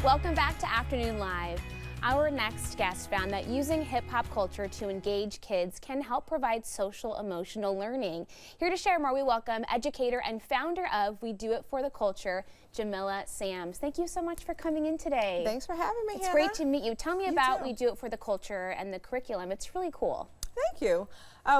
Welcome back to Afternoon Live. Our next guest found that using hip-hop culture to engage kids can help provide social emotional learning. Here to share more, we welcome educator and founder of We Do It for the Culture, Jamila Sams. Thank you so much for coming in today. Thanks for having me, It's Hannah. great to meet you. Tell me about too. We Do It for the Culture and the curriculum. It's really cool. Thank you.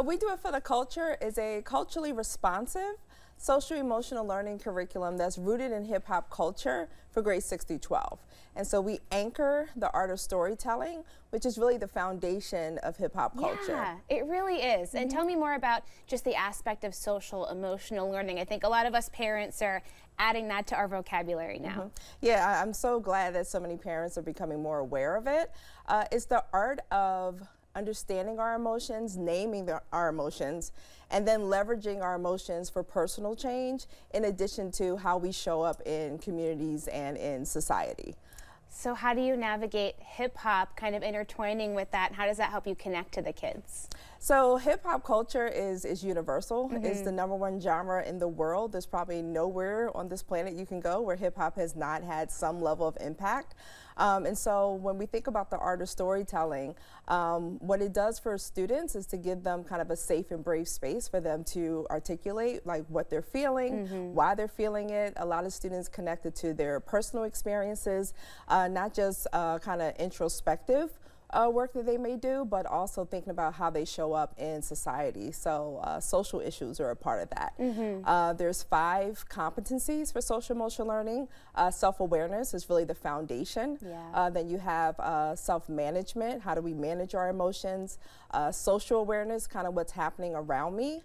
We Do It for the Culture is a culturally responsive social emotional learning curriculum that's rooted in hip hop culture for grades 6 through 12. And so we anchor the art of storytelling, which is really the foundation of hip hop culture. Yeah, it really is. And tell me more about just the aspect of social emotional learning. I think a lot of us parents are adding that to our vocabulary now. Yeah, I'm so glad that so many parents are becoming more aware of it. It's the art of understanding our emotions, naming our emotions, and then leveraging our emotions for personal change in addition to how we show up in communities and in society. So how do you navigate hip hop kind of intertwining with that? How does that help you connect to the kids? So hip hop culture is universal. It's the #1 genre in the world. There's probably nowhere on this planet you can go where hip hop has not had some level of impact. And so when we think about the art of storytelling, what it does for students is to give them kind of a safe and brave space for them to articulate like what they're feeling, why they're feeling it. A lot of students connected to their personal experiences, not just kind of introspective work that they may do, but also thinking about how they show up in society. So social issues are a part of that. There's 5 competencies for social emotional learning. Self-awareness is really the foundation. Then you have self-management. How do we manage our emotions? Social awareness, kind of what's happening around me.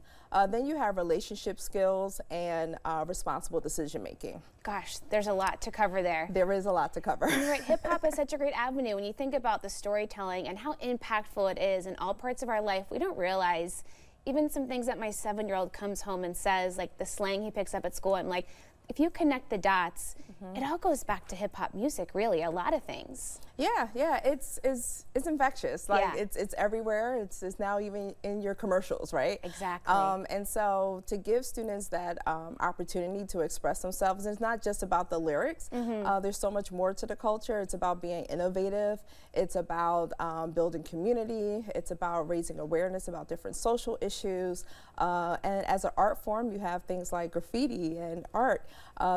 Then you have relationship skills and responsible decision making. Gosh, there's a lot to cover there. There is a lot to cover. You're right, hip hop is such a great avenue. When you think about the storytelling and how impactful it is in all parts of our life, we don't realize even some things that my 7-year-old comes home and says, like the slang he picks up at school. I'm like, if you connect the dots, it all goes back to hip hop music, really, a lot of things. Yeah, it's infectious. Like it's everywhere. It's now even in your commercials, right? Exactly. And so to give students that opportunity to express themselves, it's not just about the lyrics. There's so much more to the culture. It's about being innovative. It's about building community. It's about raising awareness about different social issues. And as an art form, you have things like graffiti and art,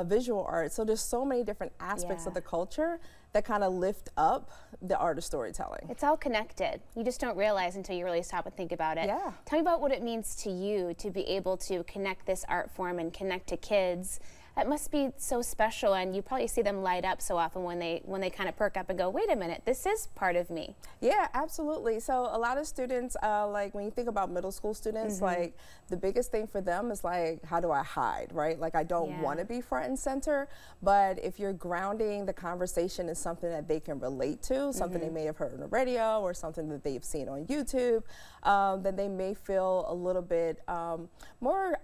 visual art. So there's so many different aspects of the culture that kind of lift up the art of storytelling. It's all connected. You just don't realize until you really stop and think about it. Yeah. Tell me about what it means to you to be able to connect this art form and connect to kids. That must be so special, and you probably see them light up so often when they kind of perk up and go, wait a minute, this is part of me. Yeah, absolutely. So a lot of students, like when you think about middle school students, like the biggest thing for them is like, how do I hide, right? Like I don't want to be front and center, but if you're grounding the conversation in something that they can relate to, something they may have heard on the radio or something that they've seen on YouTube, then they may feel a little bit more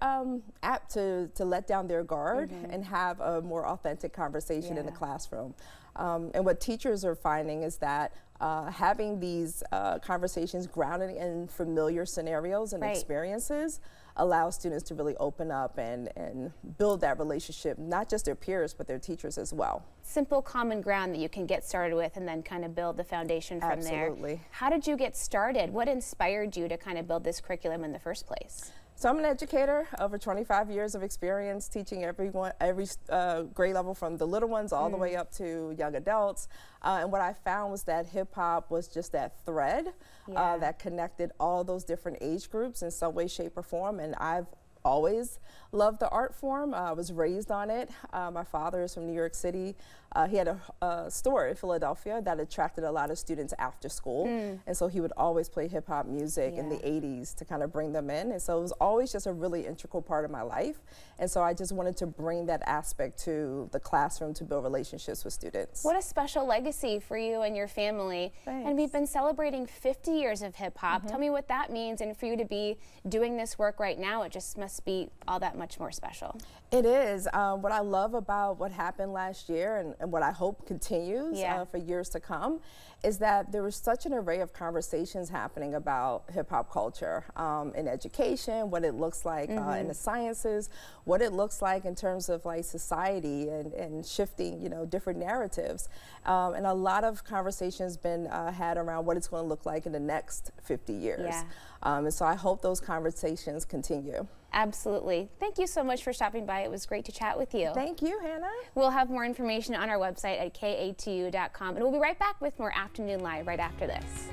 apt to let down their guard and have a more authentic conversation in the classroom. And what teachers are finding is that having these conversations grounded in familiar scenarios and experiences allows students to really open up and build that relationship, not just their peers, but their teachers as well. Simple common ground that you can get started with and then kind of build the foundation from there. Absolutely. How did you get started? What inspired you to kind of build this curriculum in the first place? So I'm an educator, over 25 years of experience teaching every grade level from the little ones all the way up to young adults. And what I found was that hip hop was just that thread that connected all those different age groups in some way, shape, or form. And I've always loved the art form. I was raised on it. My father is from New York City. He had a store in Philadelphia that attracted a lot of students after school. And so he would always play hip hop music in the 80s to kind of bring them in. And so it was always just a really integral part of my life. And so I just wanted to bring that aspect to the classroom to build relationships with students. What a special legacy for you and your family. Thanks. And we've been celebrating 50 years of hip hop. Tell me what that means, and for you to be doing this work right now, it just must be all that much more special. It is. What I love about what happened last year and and what I hope continues Yeah. for years to come, is that there was such an array of conversations happening about hip hop culture in education, what it looks like in the sciences, what it looks like in terms of like society and shifting, you know, different narratives. And a lot of conversations been had around what it's going to look like in the next 50 years. Yeah. And so I hope those conversations continue. Absolutely. Thank you so much for stopping by. It was great to chat with you. Thank you, Hannah. We'll have more information on our website at ka2u.com, and we'll be right back with more Afternoon Live right after this.